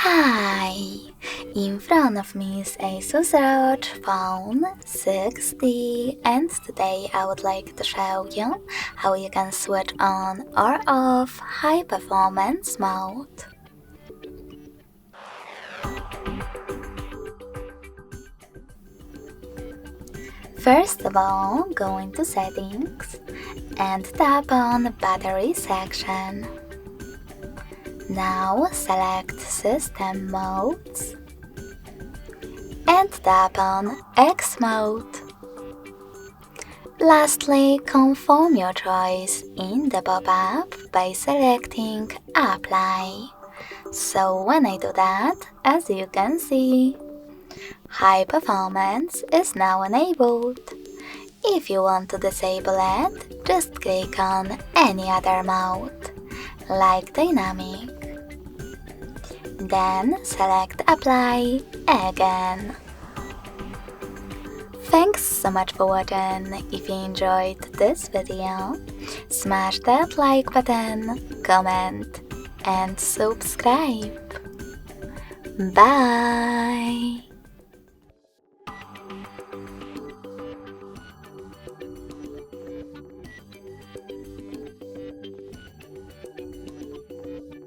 Hi! In front of me is Asus ROG Phone 6D, and today I would like to show you how you can switch on or off high performance mode. First of all, go into Settings and tap on Battery section. Now select System Modes and tap on X mode. Lastly, confirm your choice in the pop-up by selecting Apply. So when I do that, as you can see, high performance is now enabled. If you want to disable it, just click on any other mode, like Dynamic. Then select Apply again. Thanks so much for watching. If you enjoyed this video, smash that like button, comment and subscribe. Bye!